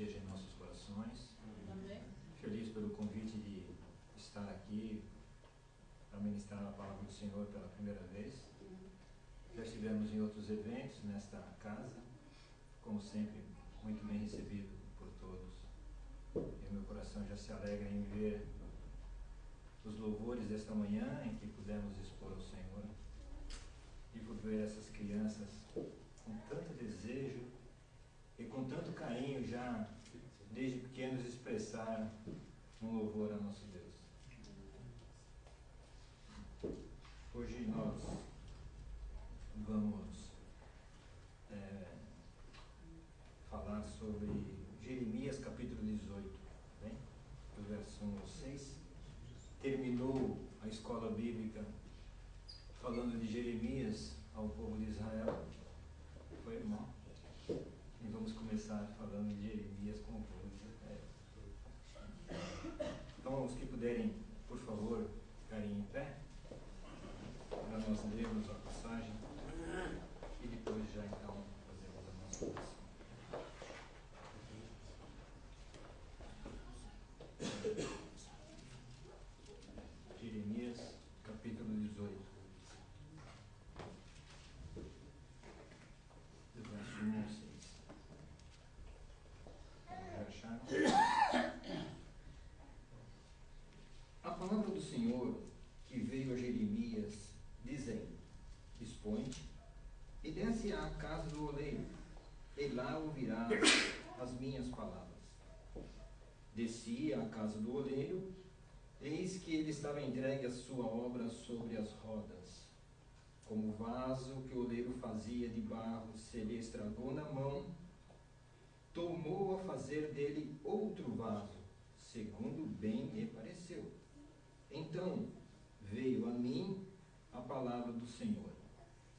esteja em nossos corações. Amém. Feliz pelo convite de estar aqui para ministrar a palavra do Senhor pela primeira vez. Já estivemos em outros eventos nesta casa, como sempre, muito bem recebido por todos. E meu coração já se alegra em ver os louvores desta manhã em que pudemos expor ao Senhor e por ver essas crianças com tanto desejo e com tanto carinho já desde pequenos expressar um louvor a nosso Deus. Hoje nós vamos falar sobre Jeremias capítulo 18, bem? Do verso 1 ao 6. Terminou a escola bíblica falando de Jeremias ao povo de Israel. Foi irmão? E vamos começar falando de Jeremias com o povo de Israel. Então, os que puderem, por favor, ficarem em pé, para nós lermos a passagem e depois já então fazemos a nossa oração. Jeremias, capítulo 18, do verso 1 ao 6. Já acharam? A palavra do Senhor que veio a Jeremias, dizendo: Expõe-te e desce à casa do oleiro, e lá ouvirás as minhas palavras. Desci à casa do oleiro, eis que ele estava entregue a sua obra sobre as rodas. Como o vaso que o oleiro fazia de barro se lhe estragou na mão, tomou a fazer dele outro vaso, segundo bem lhe pareceu. Então veio a mim a palavra do Senhor: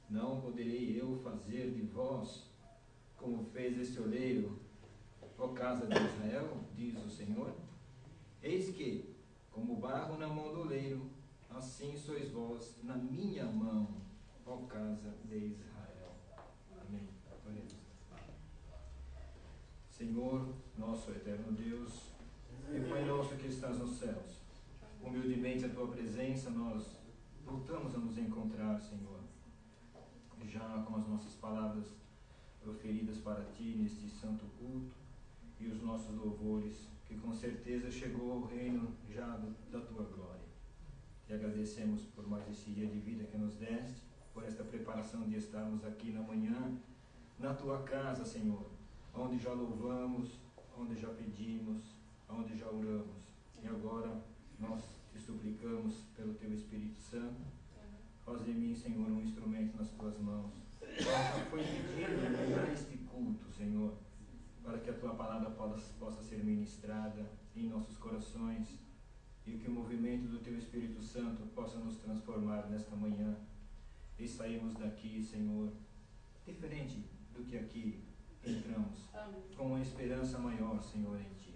Não poderei eu fazer de vós como fez este oleiro, ó casa de Israel, diz o Senhor? Eis que, como barro na mão do oleiro, assim sois vós na minha mão, ó casa de Israel. Amém. Oremos. Senhor, nosso eterno Deus, e Pai nosso que estás nos céus, humildemente a tua presença nós voltamos a nos encontrar, Senhor, já com as nossas palavras proferidas para ti neste santo culto e os nossos louvores, que com certeza chegou ao reino já da tua glória. Te agradecemos por mais esse dia de vida que nos deste, por esta preparação de estarmos aqui na manhã, na tua casa, Senhor, onde já louvamos, onde já pedimos, onde já oramos. E agora nós te suplicamos pelo teu Espírito Santo, faz de mim, Senhor, um instrumento nas tuas mãos. Já foi pedido neste culto, Senhor, para que a tua palavra possa ser ministrada em nossos corações e que o movimento do teu Espírito Santo possa nos transformar nesta manhã e sairmos daqui, Senhor, diferente do que aqui entramos, com uma esperança maior, Senhor, em ti.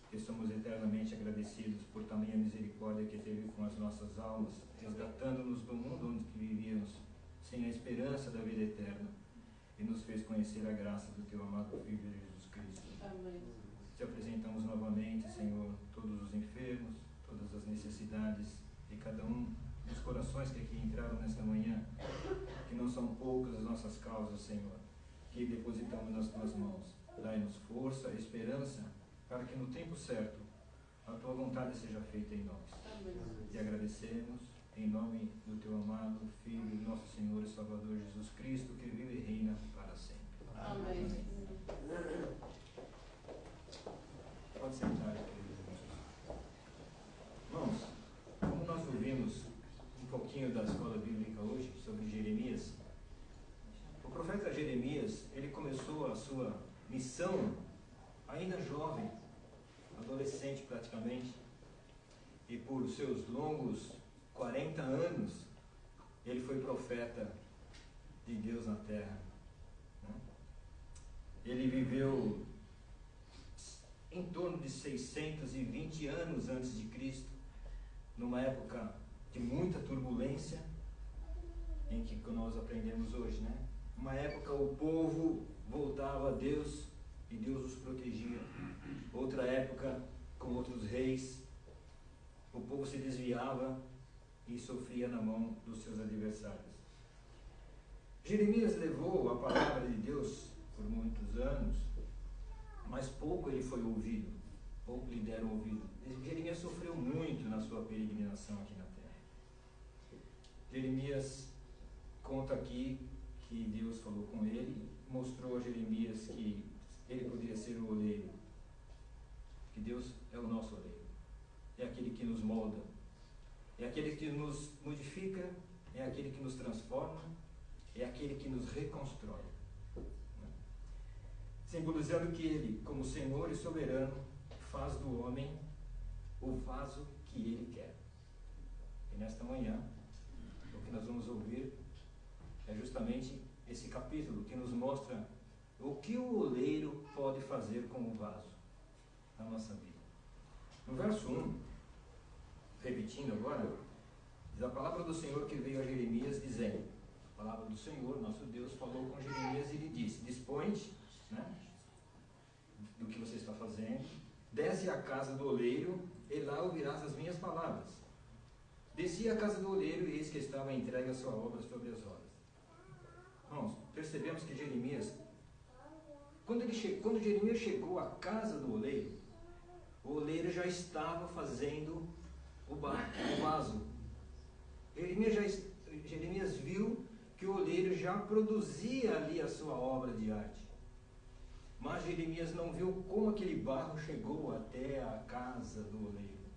Que somos eternamente agradecidos por tamanha misericórdia que teve com as nossas almas, resgatando-nos do mundo onde vivíamos, sem a esperança da vida eterna, e nos fez conhecer a graça do teu amado Filho Jesus Cristo. Amém. Te apresentamos novamente, Senhor, todos os enfermos, todas as necessidades de cada um dos corações que aqui entraram nesta manhã, que não são poucas as nossas causas, Senhor, que depositamos nas tuas mãos. Dai-nos força, esperança, para que no tempo certo a tua vontade seja feita em nós. Amém. Te agradecemos em nome do teu amado Filho, nosso Senhor e Salvador Jesus Cristo, que vive e reina para sempre. Amém. Amém. Pode sentar, queridos irmãos. Como nós ouvimos um pouquinho da escola bíblica hoje sobre Jeremias, o profeta Jeremias, ele começou a sua missão ainda jovem, adolescente praticamente, e por seus longos 40 anos ele foi profeta de Deus na terra, né? Ele viveu em torno de 620 anos antes de Cristo, numa época de muita turbulência, em que nós aprendemos hoje, né? Uma época o povo voltava a Deus e Deus os protegia. Outra época, com outros reis, o povo se desviava e sofria na mão dos seus adversários. Jeremias levou a palavra de Deus por muitos anos, mas pouco ele foi ouvido, pouco lhe deram ouvido. Jeremias sofreu muito na sua peregrinação aqui na terra. Jeremias conta aqui que Deus falou com ele, mostrou a Jeremias que ele poderia ser o oleiro, que Deus é o nosso oleiro, é aquele que nos molda, é aquele que nos modifica, é aquele que nos transforma, é aquele que nos reconstrói, né? Simbolizando que ele, como Senhor e soberano, faz do homem o vaso que ele quer. E nesta manhã, o que nós vamos ouvir é justamente esse capítulo que nos mostra o que o oleiro pode fazer com o vaso na nossa vida. No verso 1, repetindo agora, diz a palavra do Senhor que veio a Jeremias dizendo, a palavra do Senhor, nosso Deus, falou com Jeremias e lhe disse, dispõe-te, né, do que você está fazendo, desce à casa do oleiro e lá ouvirás as minhas palavras. Desci à casa do oleiro e eis que estava entregue a sua obra sobre as rodas. Irmãos, percebemos que Jeremias, quando Jeremias chegou à casa do oleiro, o oleiro já estava fazendo o vaso. Jeremias viu que o oleiro já produzia ali a sua obra de arte. Mas Jeremias não viu como aquele barro chegou até a casa do oleiro.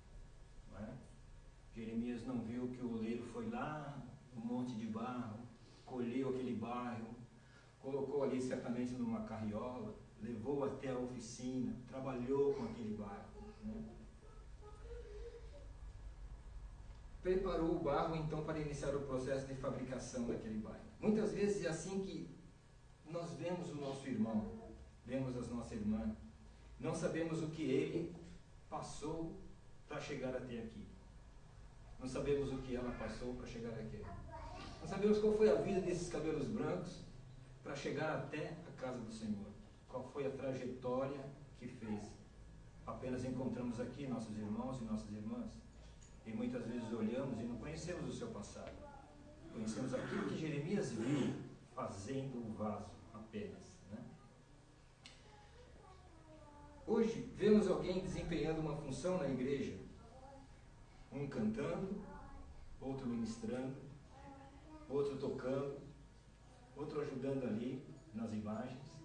Não é? Jeremias não viu que o oleiro foi lá no monte de barro, colheu aquele barro, colocou ali certamente numa carriola, levou até a oficina, trabalhou com aquele barro, né? Preparou o barro então para iniciar o processo de fabricação daquele barro. Muitas vezes é assim que nós vemos o nosso irmão, vemos a nossa irmã, não sabemos o que ele passou para chegar até aqui. Não sabemos o que ela passou para chegar aqui. Não sabemos qual foi a vida desses cabelos brancos para chegar até a casa do Senhor. Qual foi a trajetória que fez. Apenas encontramos aqui nossos irmãos e nossas irmãs. E muitas vezes olhamos e não conhecemos o seu passado. Conhecemos aquilo que Jeremias viu fazendo o vaso apenas, né? Hoje, vemos alguém desempenhando uma função na igreja. Um cantando, outro ministrando, outro tocando, outro ajudando ali nas imagens,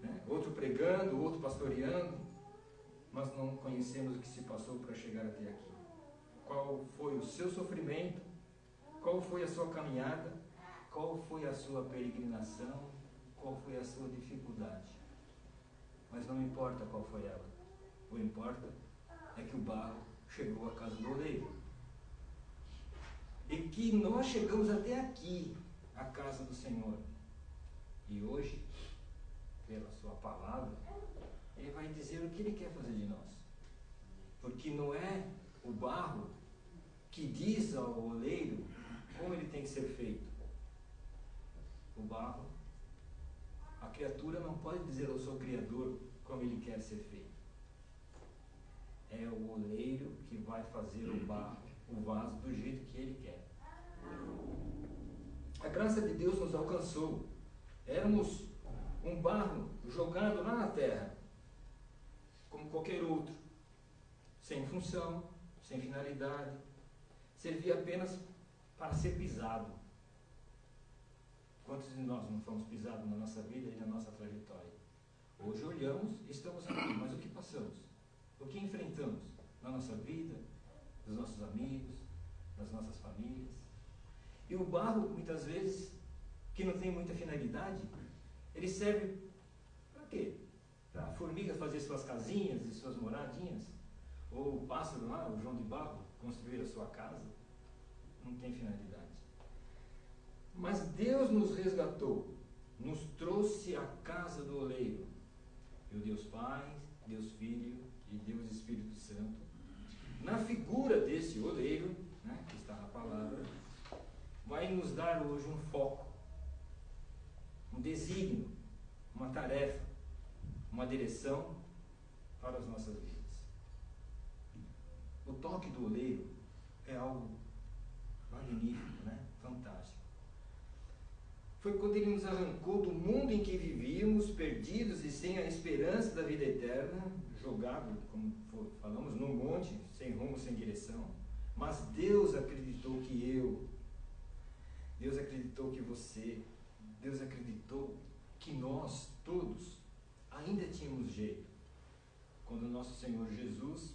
né? Outro pregando, outro pastoreando, mas não conhecemos o que se passou para chegar até aqui. Qual foi o seu sofrimento, qual foi a sua caminhada, qual foi a sua peregrinação, qual foi a sua dificuldade. Mas não importa qual foi ela, o que importa é que o barro chegou à casa do oleiro. E que nós chegamos até aqui, a casa do Senhor. E hoje, pela sua palavra, Ele vai dizer o que Ele quer fazer de nós. Porque não é o barro que diz ao oleiro como ele tem que ser feito. O barro, a criatura não pode dizer ao seu Criador como ele quer ser feito. É o oleiro que vai fazer o barro, o vaso, do jeito que ele quer. A graça de Deus nos alcançou. Éramos um barro jogado lá na terra, como qualquer outro, sem função, sem finalidade, servia apenas para ser pisado. Quantos de nós não fomos pisados na nossa vida e na nossa trajetória? Hoje olhamos e estamos aqui, mas o que passamos? O que enfrentamos na nossa vida, dos nossos amigos, das nossas famílias? E o barro, muitas vezes, que não tem muita finalidade, ele serve para quê? Para a formiga fazer suas casinhas e suas moradinhas? Ou o pássaro lá, o João de Barro, construir a sua casa? Não tem finalidade. Mas Deus nos resgatou, nos trouxe à casa do oleiro. E o Deus Pai, Deus Filho e Deus Espírito Santo, na figura desse oleiro, né, que está na palavra, vai nos dar hoje um foco, um desígnio, uma tarefa, uma direção para as nossas vidas. O toque do oleiro é algo magnífico, né? Fantástico. Foi quando Ele nos arrancou do mundo em que vivíamos, perdidos e sem a esperança da vida eterna, jogado, como falamos, num monte, sem rumo, sem direção. Mas Deus acreditou que Deus acreditou que você, Deus acreditou que nós todos ainda tínhamos jeito. Quando nosso Senhor Jesus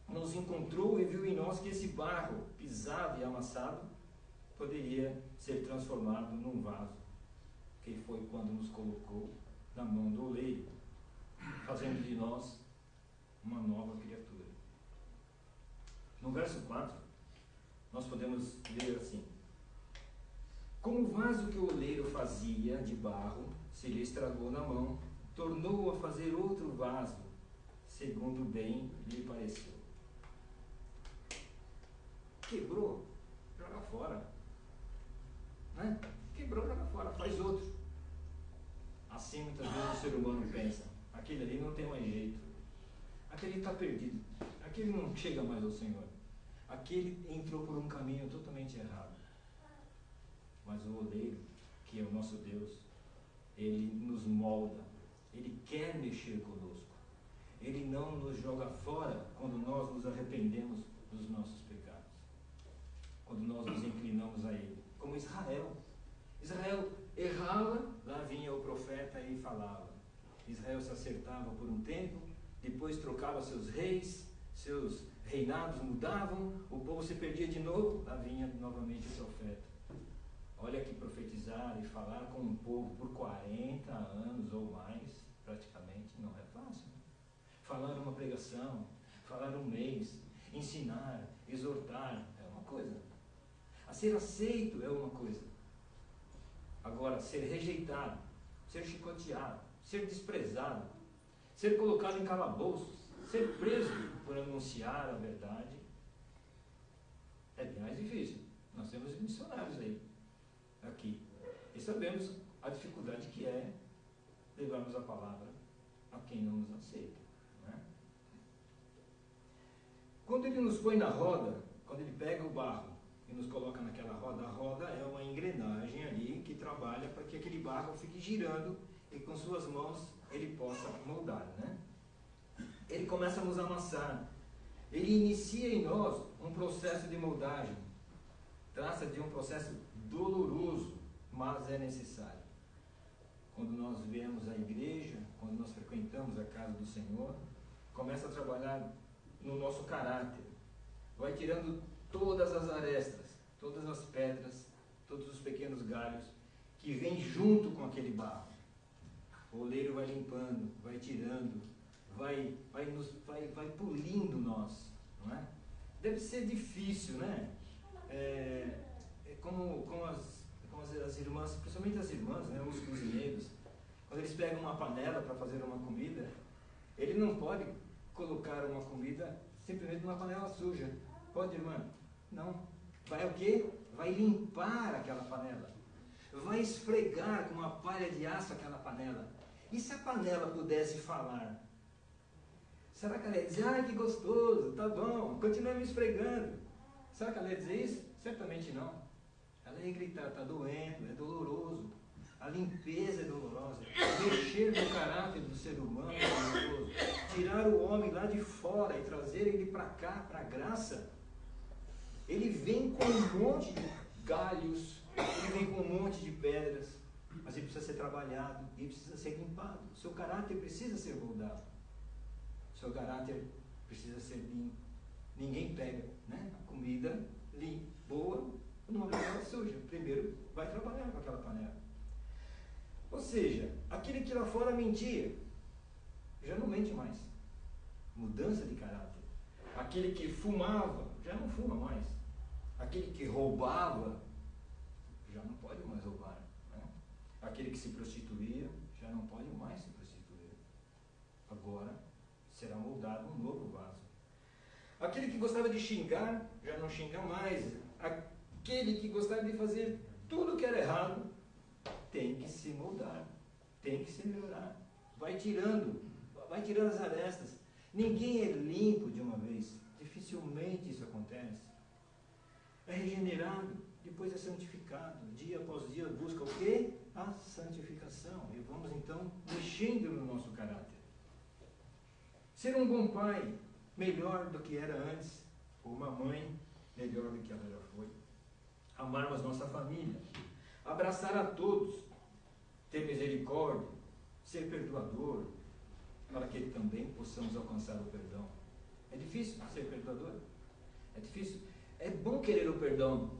nos encontrou e viu em nós que esse barro pisado e amassado poderia ser transformado num vaso, que foi quando nos colocou na mão do oleiro, fazendo de nós uma nova criatura. No verso 4, nós podemos ler assim: como o vaso que o oleiro fazia de barro se lhe estragou na mão, tornou a fazer outro vaso, segundo bem lhe pareceu. Quebrou, joga fora. Né? Quebrou, joga fora, faz outro. Assim muitas vezes o ser humano pensa: aquele ali não tem mais jeito, aquele está perdido, aquele não chega mais ao Senhor, aquele entrou por um caminho totalmente errado. Mas o oleiro, que é o nosso Deus, Ele nos molda, Ele quer mexer conosco. Ele não nos joga fora quando nós nos arrependemos dos nossos pecados, quando nós nos inclinamos a Ele, como Israel. Israel errava, lá vinha o profeta e falava. Israel se acertava por um tempo, depois trocava seus reis, seus reinados mudavam, o povo se perdia de novo, lá vinha novamente o profeta. Olha que profetizar e falar com um povo por 40 anos ou mais, praticamente, não é fácil. Falar uma pregação, falar um mês, ensinar, exortar, é uma coisa. A ser aceito é uma coisa. Agora, ser rejeitado, ser chicoteado, ser desprezado, ser colocado em calabouços, ser preso por anunciar a verdade, é bem mais difícil. Nós temos missionários aí, aqui, e sabemos a dificuldade que é levarmos a palavra a quem não nos aceita. Né? Quando Ele nos põe na roda, quando Ele pega o barro e nos coloca naquela roda, a roda é uma engrenagem ali que trabalha para que aquele barro fique girando e com suas mãos Ele possa moldar, né? Ele começa a nos amassar, Ele inicia em nós um processo de moldagem, trata de um processo doloroso, mas é necessário. Quando nós vemos a igreja, quando nós frequentamos a casa do Senhor, começa a trabalhar no nosso caráter, vai tirando todas as arestas, todas as pedras, todos os pequenos galhos que vêm junto com aquele barro. O oleiro vai limpando, vai tirando, vai polindo nós, não é? Deve ser difícil, né? Como as irmãs, principalmente as irmãs, né, os cozinheiros, quando eles pegam uma panela para fazer uma comida, ele não pode colocar uma comida simplesmente numa panela suja. Pode, irmã? Não. Vai o quê? Vai limpar aquela panela. Vai esfregar com uma palha de aço aquela panela. E se a panela pudesse falar? Será que ela ia dizer: ai, que gostoso, tá bom, continua me esfregando? Será que ela ia dizer isso? Certamente não. Ela ia gritar: está doendo, é doloroso. A limpeza é dolorosa. Mexer no caráter do ser humano é doloroso. Tirar o homem lá de fora e trazer ele para cá, para a graça. Ele vem com um monte de galhos, ele vem com um monte de pedras, mas ele precisa ser trabalhado, ele precisa ser limpado. O seu caráter precisa ser moldado. O seu caráter precisa ser limpo. Ninguém pega, né, a comida limpa, boa, numa panela suja. Primeiro vai trabalhar com aquela panela. Ou seja, aquele que lá fora mentia, já não mente mais. Mudança de caráter. Aquele que fumava, já não fuma mais. Aquele que roubava, já não pode mais roubar. Né? Aquele que se prostituía, já não pode mais se prostituir. Agora será moldado um novo vaso. Aquele que gostava de xingar, já não xinga mais. Aquele que gostava de fazer tudo que era errado, tem que se moldar, tem que se melhorar. vai tirando as arestas. Ninguém é limpo de uma vez. Dificilmente isso acontece. É regenerado, depois é santificado. Dia após dia busca o quê? A santificação. E vamos então mexendo no nosso caráter. Ser um bom pai, melhor do que era antes. Ou uma mãe, melhor do que ela já foi. Amarmos nossa família. Abraçar a todos. Ter misericórdia. Ser perdoador. Para que também possamos alcançar o perdão. É difícil ser perdoador? É difícil? É bom querer o perdão.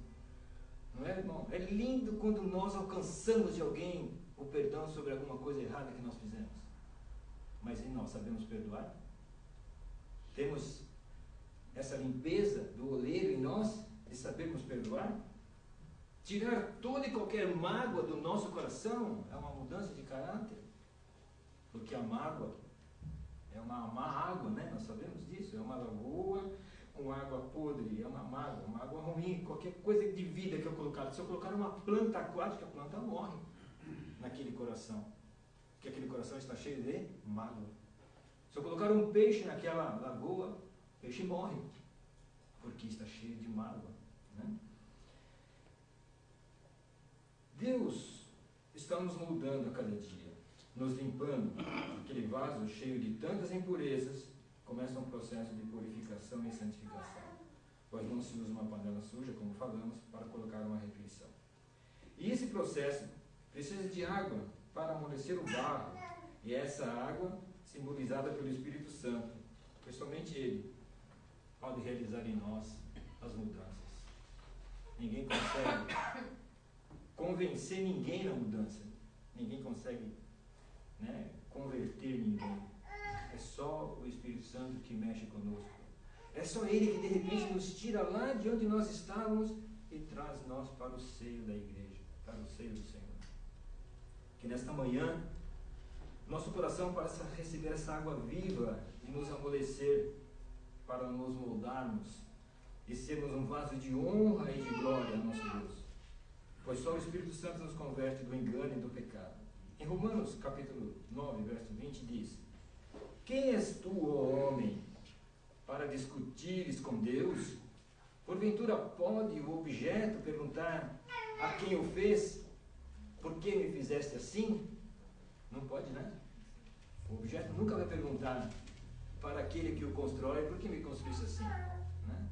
Não é, irmão? É lindo quando nós alcançamos de alguém o perdão sobre alguma coisa errada que nós fizemos. Mas e nós sabemos perdoar? Temos essa limpeza do oleiro em nós de sabermos perdoar? Tirar toda e qualquer mágoa do nosso coração é uma mudança de caráter. Porque a mágoa é uma má água, né? Nós sabemos disso. É uma lagoa com água podre, é uma água ruim. Qualquer coisa de vida que eu colocar. Se eu colocar uma planta aquática, a planta morre naquele coração. Porque aquele coração está cheio de mágoa. Se eu colocar um peixe naquela lagoa, o peixe morre. Porque está cheio de mágoa, né? Deus está nos moldando a cada dia, nos limpando. Aquele vaso cheio de tantas impurezas começa um processo de purificação e santificação, pois não se usa uma panela suja, como falamos, para colocar uma refeição. E esse processo precisa de água para amolecer o barro, e essa água, simbolizada pelo Espírito Santo, pois somente Ele pode realizar em nós as mudanças. Ninguém consegue convencer ninguém na mudança. Ninguém consegue, né, converter ninguém. É só o Espírito Santo que mexe conosco. É só Ele que de repente nos tira lá de onde nós estávamos e traz nós para o seio da igreja, para o seio do Senhor. Que nesta manhã nosso coração possa receber essa água viva e nos amolecer para nos moldarmos e sermos um vaso de honra e de glória ao nosso Deus. Pois só o Espírito Santo nos converte do engano e do pecado. Em Romanos capítulo 9, verso 20 diz: quem és tu, ó homem, para discutires com Deus? Porventura pode o objeto perguntar a quem o fez: por que me fizeste assim? Não pode, né? O objeto nunca vai perguntar para aquele que o constrói: por que me construísse assim? Né?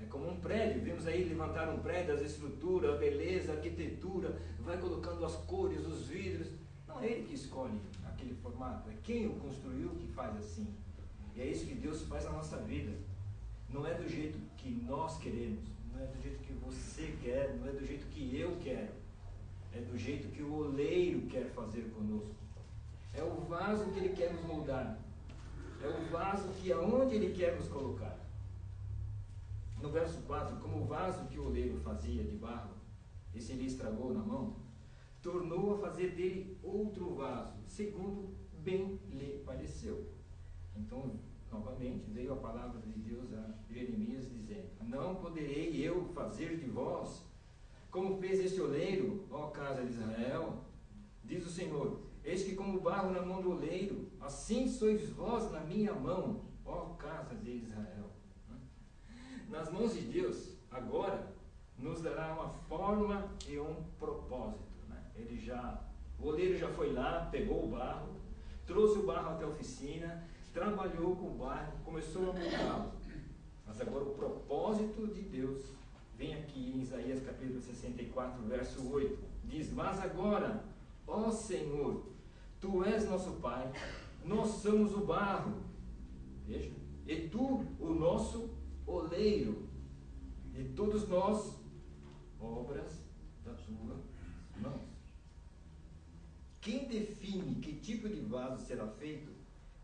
É como um prédio. Vimos aí levantar um prédio, as estruturas, a beleza, a arquitetura, vai colocando as cores, os vidros. Não é ele que escolhe aquele formato, é quem o construiu que faz assim. E é isso que Deus faz na nossa vida. Não é do jeito que nós queremos, não é do jeito que você quer, não é do jeito que eu quero. É do jeito que o oleiro quer fazer conosco. É o vaso que Ele quer nos moldar. É o vaso que aonde Ele quer nos colocar. No verso 4, como o vaso que o oleiro fazia de barro, esse ele estragou na mão, tornou a fazer dele outro vaso, segundo bem lhe pareceu. Então, novamente, veio a palavra de Deus a Jeremias dizendo: não poderei eu fazer de vós como fez este oleiro, ó casa de Israel? Diz o Senhor: eis que como barro na mão do oleiro, assim sois vós na minha mão, ó casa de Israel. Nas mãos de Deus, agora, nos dará uma forma e um propósito. Né? O oleiro já foi lá, pegou o barro, trouxe o barro até a oficina, trabalhou com o barro, começou a moldá-lo. Mas agora o propósito de Deus vem aqui em Isaías capítulo 64, verso 8. Diz: mas agora, ó Senhor, Tu és nosso Pai, nós somos o barro, veja, e Tu o nosso oleiro, e todos nós, obras da Tua mão. Quem define que tipo de vaso será feito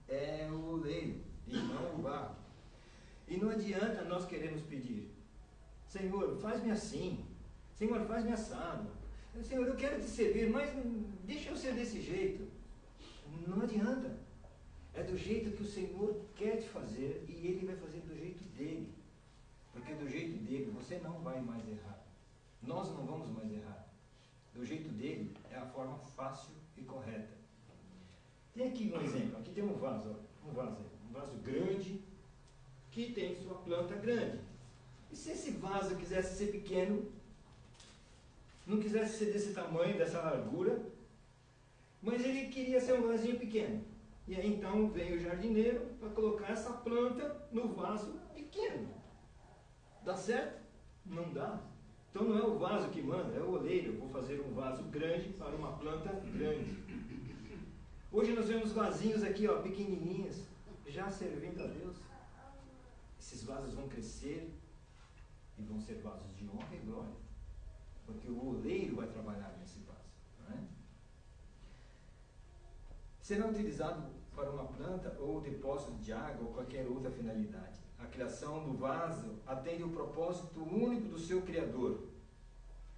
é o oleiro, e não o barro. E não adianta nós queremos pedir: Senhor, faz-me assim, Senhor, faz-me assado, Senhor, eu quero te servir, mas deixa eu ser desse jeito. Não adianta. É do jeito que o Senhor quer te fazer, e Ele vai fazer do jeito dele. Porque do jeito dele você não vai mais errar. Nós não vamos mais errar. Do jeito dele é a forma fácil e correta. Tem aqui um exemplo, aqui tem um vaso, ó, um vaso grande, que tem sua planta grande. E se esse vaso quisesse ser pequeno, não quisesse ser desse tamanho, dessa largura, mas ele queria ser um vasinho pequeno. E aí então veio o jardineiro para colocar essa planta no vaso pequeno. Dá certo? Não dá. Então não é o vaso que manda, é o oleiro. Eu vou fazer um vaso grande para uma planta grande. Hoje nós vemos vasinhos aqui, ó, pequenininhos, já servindo a Deus. Esses vasos vão crescer e vão ser vasos de honra e glória, porque o oleiro vai trabalhar nesse vaso, não é? Será utilizado para uma planta ou depósito de água ou qualquer outra finalidade. A criação do vaso atende o propósito único do seu Criador.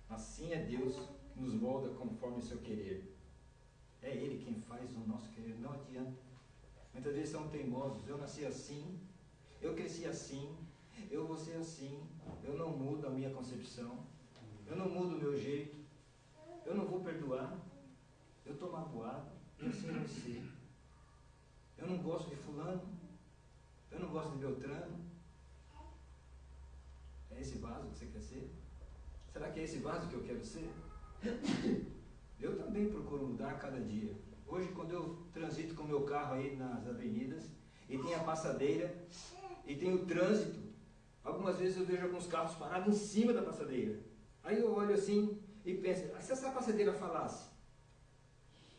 Assim é Deus que nos molda conforme o seu querer. É Ele quem faz o nosso querer, não adianta. Muitas vezes são teimosos, eu nasci assim, eu cresci assim, eu vou ser assim, eu não mudo a minha concepção, eu não mudo o meu jeito, eu não vou perdoar, eu estou magoado, e assim vai ser. Eu não gosto de fulano, eu não gosto de Beltrano. É esse vaso que você quer ser? Será que é esse vaso que eu quero ser? Eu também procuro mudar a cada dia. Hoje, quando eu transito com o meu carro aí nas avenidas, e tem a passadeira, e tem o trânsito, algumas vezes eu vejo alguns carros parados em cima da passadeira. Aí eu olho assim e penso, se essa passadeira falasse,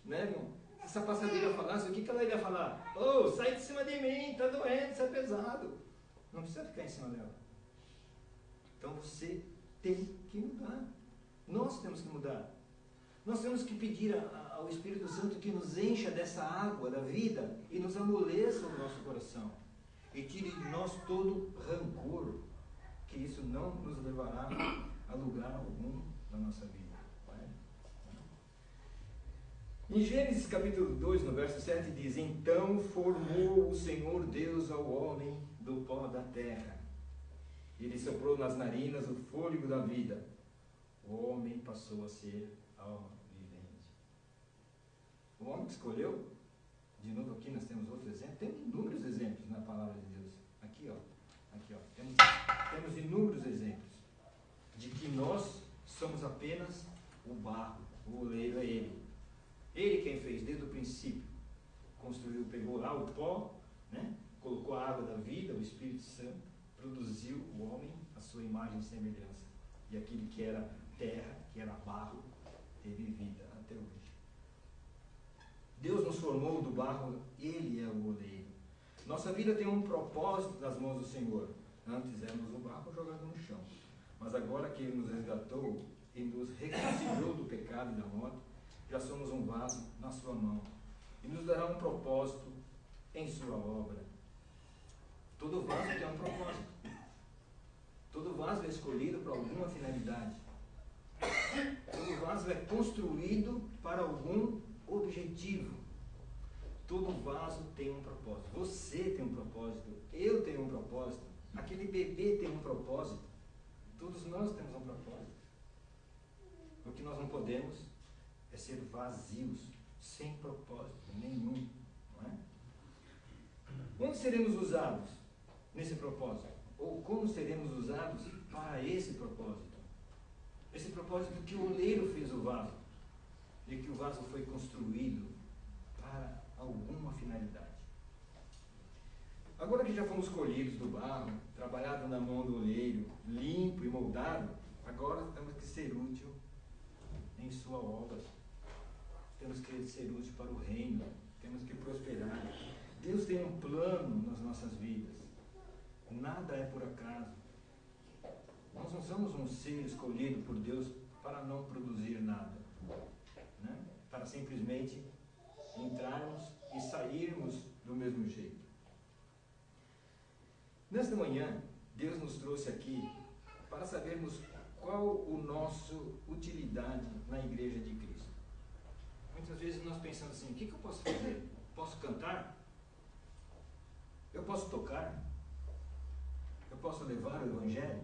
né, irmão? Se essa passadeira falasse, o que ela iria falar? Oh, sai de cima de mim, tá doendo, isso é pesado. Não precisa ficar em cima dela. Então você tem que mudar. Nós temos que mudar. Nós temos que pedir ao Espírito Santo que nos encha dessa água da vida e nos amoleça o nosso coração. E tire de nós todo rancor, que isso não nos levará a lugar algum na nossa vida. Em Gênesis capítulo 2, no verso 7, diz: Então formou o Senhor Deus ao homem do pó da terra. Ele soprou nas narinas o fôlego da vida. O homem passou a ser alma vivente. O homem que escolheu, de novo aqui nós temos outro exemplo, tem inúmeros exemplos na palavra de Deus. Aqui ó, temos inúmeros exemplos de que nós somos apenas o barro, o oleiro é Ele. Ele quem fez desde o princípio, construiu, pegou lá o pó, né? Colocou a água da vida, o Espírito Santo, produziu o homem à sua imagem e semelhança. E aquele que era terra, que era barro, teve vida até hoje. Deus nos formou do barro, Ele é o oleiro. Nossa vida tem um propósito nas mãos do Senhor. Antes éramos o barro jogado no chão, mas agora que Ele nos resgatou e nos reconciliou do pecado e da morte, já somos um vaso na sua mão e nos dará um propósito em sua obra. Todo vaso tem um propósito. Todo vaso é escolhido para alguma finalidade. Todo vaso é construído para algum objetivo. Todo vaso tem um propósito. Você tem um propósito. Eu tenho um propósito. Aquele bebê tem um propósito. Todos nós temos um propósito. O que nós não podemos é ser vazios, sem propósito nenhum, não é? Onde seremos usados nesse propósito? Ou como seremos usados para esse propósito? Esse propósito que o oleiro fez o vaso, e que o vaso foi construído para alguma finalidade. Agora que já fomos colhidos do barro, trabalhado na mão do oleiro, limpo e moldado, agora temos que ser útil em sua obra. Temos que ser úteis para o reino, temos que prosperar. Deus tem um plano nas nossas vidas. Nada é por acaso. Nós não somos um ser escolhido por Deus para não produzir nada, né? Para simplesmente entrarmos e sairmos do mesmo jeito. Nesta manhã, Deus nos trouxe aqui para sabermos qual o nosso utilidade na igreja de Cristo. Muitas vezes nós pensamos assim, o que eu posso fazer? Posso cantar? Eu posso tocar? Eu posso levar o Evangelho?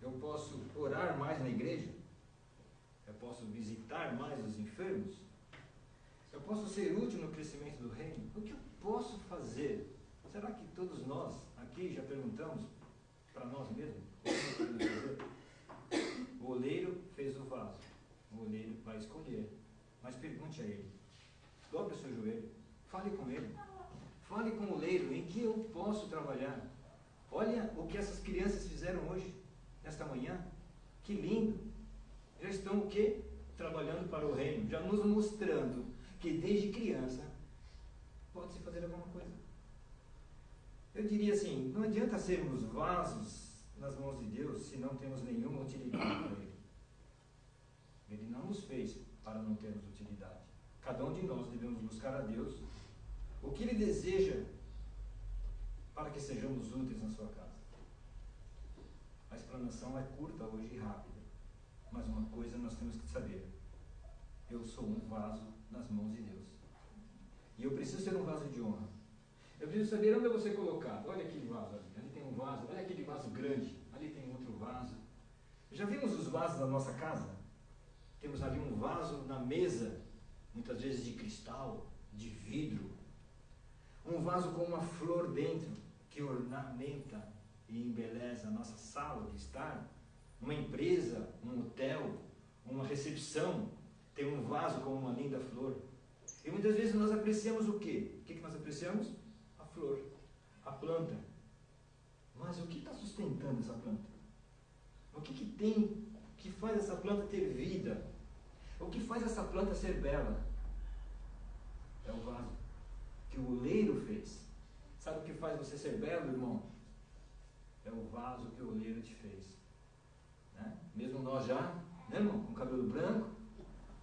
Eu posso orar mais na igreja? Eu posso visitar mais os enfermos? Eu posso ser útil no crescimento do reino? O que eu posso fazer? Será que todos nós aqui já perguntamos para nós mesmos? O que nós podemos fazer? O oleiro fez o vaso. O oleiro vai escolher. Mas pergunte a ele. Dobre o seu joelho. Fale com ele. Fale com o oleiro. Em que eu posso trabalhar? Olha o que essas crianças fizeram hoje, nesta manhã. Que lindo. Já estão o quê? Trabalhando para o reino. Já nos mostrando que desde criança pode-se fazer alguma coisa. Eu diria assim, não adianta sermos vasos nas mãos de Deus se não temos nenhuma utilidade para Ele. Ele não nos fez para não termos utilidade. Cada um de nós devemos buscar a Deus o que Ele deseja para que sejamos úteis na sua casa. A explanação é curta hoje e rápida, mas uma coisa nós temos que saber: eu sou um vaso nas mãos de Deus. E eu preciso ser um vaso de honra. Eu preciso saber onde eu vou ser colocado. Olha aquele vaso ali. Ali tem um vaso. Olha aquele vaso grande. Ali tem outro vaso. Já vimos os vasos da nossa casa? Temos ali um vaso na mesa, muitas vezes de cristal, de vidro. Um vaso com uma flor dentro, que ornamenta e embeleza a nossa sala de estar. Uma empresa, um hotel, uma recepção, tem um vaso com uma linda flor. E muitas vezes nós apreciamos o quê? O que nós apreciamos? A flor, a planta. Mas o que está sustentando essa planta? O que tem que faz essa planta ter vida? O que faz essa planta ser bela? É o vaso que o oleiro fez. Sabe o que faz você ser belo, irmão? É o vaso que o oleiro te fez. Né? Mesmo nós já, né, irmão, com cabelo branco,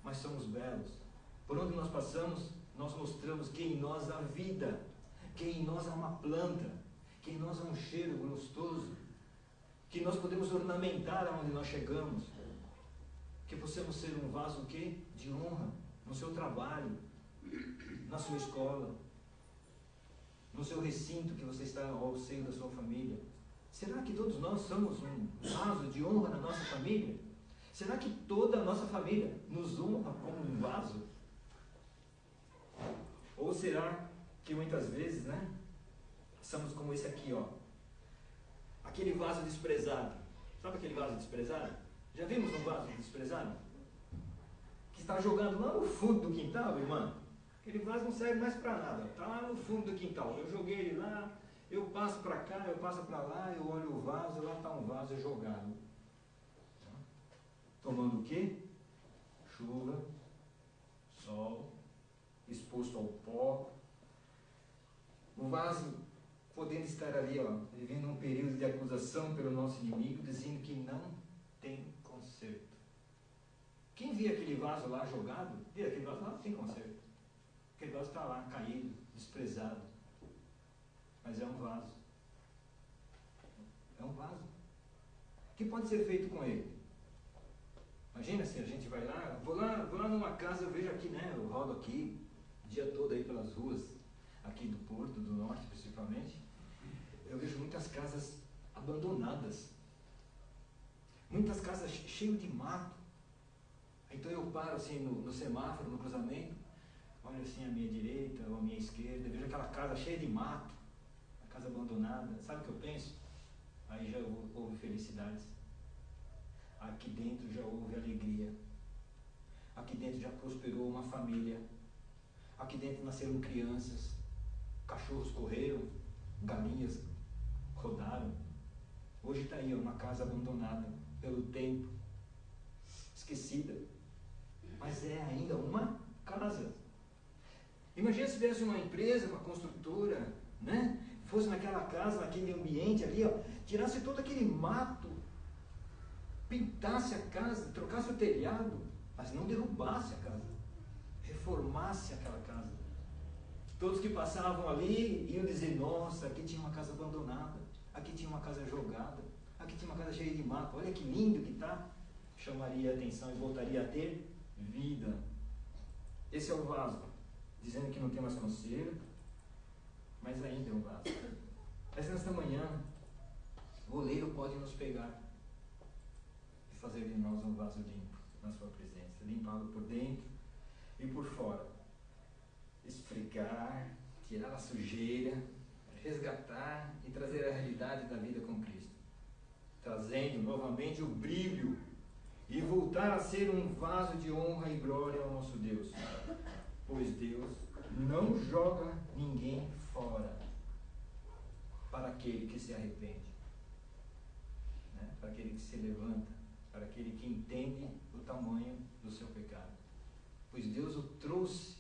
mas somos belos. Por onde nós passamos, nós mostramos que em nós há vida, que em nós há uma planta, que em nós há um cheiro gostoso, que nós podemos ornamentar aonde nós chegamos, que possamos ser um vaso quê? De honra no seu trabalho, na sua escola, no seu recinto que você está ao seio da sua família. Será que todos nós somos um vaso de honra na nossa família? Será que toda a nossa família nos honra como um vaso? Ou será que muitas vezes, né, somos como esse aqui, ó, aquele vaso desprezado? Sabe aquele vaso desprezado? Já vimos um vaso desprezado? Que está jogado lá no fundo do quintal, irmã. Aquele vaso não serve mais para nada, está lá no fundo do quintal. Eu joguei ele lá, eu passo para cá, eu passo para lá, eu olho o vaso, lá está um vaso jogado. Tomando o quê? Chuva, sol, exposto ao pó. O vaso podendo estar ali, ó, vivendo um período de acusação pelo nosso inimigo, dizendo que não tem conserto. Quem via aquele vaso lá jogado, via aquele vaso lá não tem conserto. Aquele vaso está lá, caído, desprezado. Mas é um vaso. É um vaso. O que pode ser feito com ele? Imagina se a gente vai lá, vou lá numa casa, eu vejo aqui, né, eu rodo aqui, o dia todo aí pelas ruas, aqui do Porto, do Norte principalmente, eu vejo muitas casas abandonadas, muitas casas cheias de mato. Então eu paro assim no semáforo, no cruzamento, olho assim à minha direita ou à minha esquerda, vejo aquela casa cheia de mato, a casa abandonada. Sabe o que eu penso? Aí já houve felicidades. Aqui dentro já houve alegria. Aqui dentro já prosperou uma família. Aqui dentro nasceram crianças. Cachorros correram, galinhas rodaram. Hoje está aí uma casa abandonada pelo tempo, esquecida. Mas é ainda uma casa. Imagina se tivesse uma empresa, uma construtora, né? Fosse naquela casa, naquele ambiente ali, ó, tirasse todo aquele mato, pintasse a casa, trocasse o telhado, mas não derrubasse a casa, reformasse aquela casa. Todos que passavam ali iam dizer: nossa, aqui tinha uma casa abandonada, aqui tinha uma casa jogada, aqui tinha uma casa cheia de mato, olha que lindo que está. Chamaria a atenção e voltaria a ter vida. Esse é o vaso, dizendo que não tem mais conserto, mas ainda é um vaso. Mas nesta manhã, o oleiro pode nos pegar e fazer de nós um vaso limpo na sua presença, limpá-lo por dentro e por fora. purificar, tirar a sujeira, resgatar e trazer a realidade da vida com Cristo, trazendo novamente o brilho e voltar a ser um vaso de honra e glória ao nosso Deus, pois Deus não joga ninguém fora para aquele que se arrepende, né? Para aquele que se levanta, para aquele que entende o tamanho do seu pecado, pois Deus o trouxe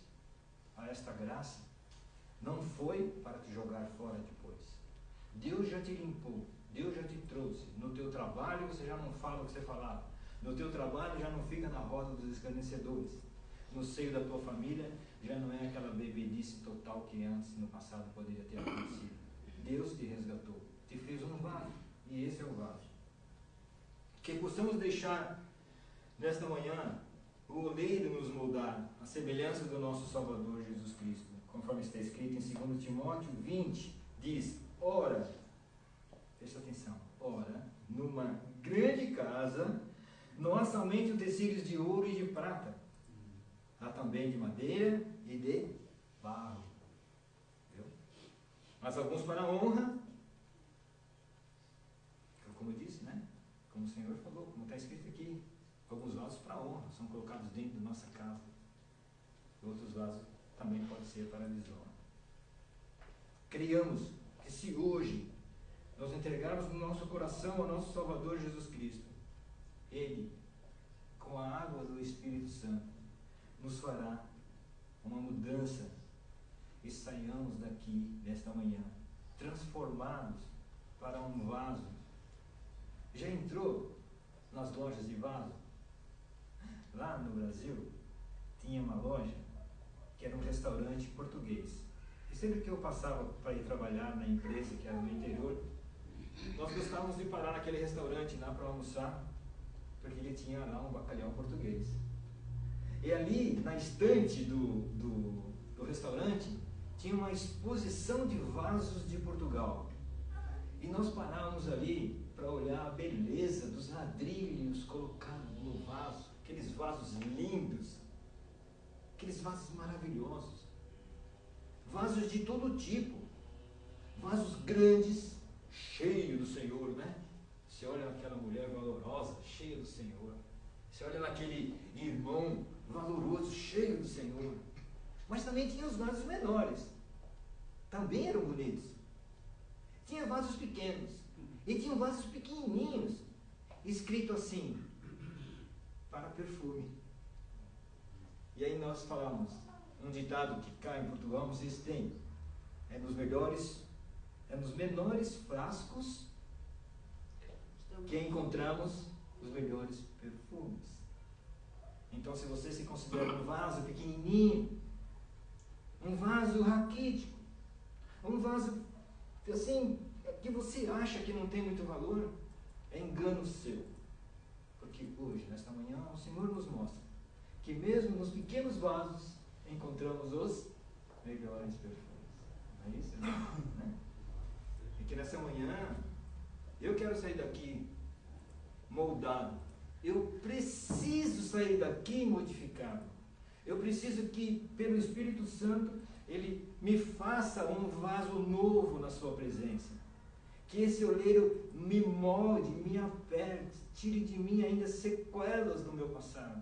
a esta graça, não foi para te jogar fora depois. Deus já te limpou, Deus já te trouxe. No teu trabalho você já não fala o que você falava, no teu trabalho já não fica na roda dos escarnecedores, no seio da tua família já não é aquela bebedice total que antes no passado poderia ter acontecido. Deus te resgatou, te fez um vaso, e esse é o vaso. Que possamos deixar nesta manhã o oleiro nos moldar, a semelhança do nosso Salvador Jesus Cristo, conforme está escrito em 2 Timóteo 20, diz: ora, presta atenção, ora, numa grande casa não há somente utensílios de ouro e de prata, há também de madeira e de barro. Viu? Mas alguns para a honra, como eu disse, né? Como o Senhor falou, como está escrito aqui, alguns vasos para a honra são colocados dentro da nossa casa, outros vasos também podem ser para a desonra. Criamos que se hoje nós entregarmos no nosso coração ao nosso Salvador Jesus Cristo, Ele, com a água do Espírito Santo, nos fará uma mudança e saiamos daqui nesta manhã transformados para um vaso. Já entrou nas lojas de vaso? Lá no Brasil tinha uma loja que era um restaurante português, e sempre que eu passava para ir trabalhar na empresa que era no interior, nós gostávamos de parar naquele restaurante lá para almoçar, porque ele tinha lá um bacalhau português. E ali, na estante do restaurante, tinha uma exposição de vasos de Portugal. E nós parávamos ali para olhar a beleza dos ladrilhos colocados no vaso, aqueles vasos lindos, aqueles vasos maravilhosos, vasos de todo tipo, vasos grandes, cheios do Senhor, né? Você olha naquela mulher valorosa, cheia do Senhor. Você olha naquele irmão valoroso, cheio do Senhor. Mas também tinha os vasos menores. Também eram bonitos. Tinha vasos pequenos. E tinha vasos pequenininhos, escrito assim, para perfume. E aí nós falamos, um ditado que cá em Portugal vocês têm, é nos menores frascos que encontramos os melhores perfumes. Então, se você se considera um vaso pequenininho, um vaso raquítico, um vaso assim, que você acha que não tem muito valor, é engano seu. Porque hoje, nesta manhã, o Senhor nos mostra que mesmo nos pequenos vasos encontramos os melhores perfumes. Não é isso? Né? E que nessa manhã eu quero sair daqui moldado. Eu preciso sair daqui modificado. Eu preciso que, pelo Espírito Santo, Ele me faça um vaso novo na sua presença. Que esse oleiro me molde, me aperte, tire de mim ainda sequelas do meu passado.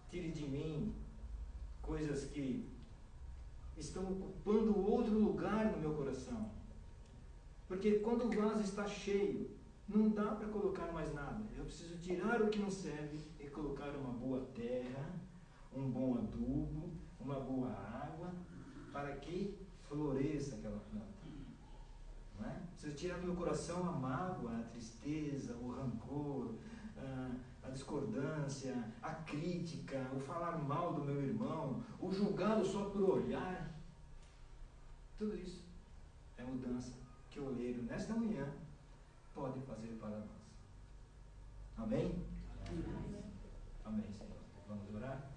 Tire de mim coisas que estão ocupando outro lugar no meu coração. Porque quando o vaso está cheio, não dá para colocar mais nada. Eu preciso tirar o que não serve e colocar uma boa terra, um bom adubo, uma boa água, para que floresça aquela planta. Não é? Preciso tirar do meu coração a mágoa, a tristeza, o rancor, a discordância, a crítica, o falar mal do meu irmão, o julgá-lo só por olhar. Tudo isso é mudança que o oleiro, nesta manhã, pode fazer para nós. Amém? Amém, Senhor. Vamos orar?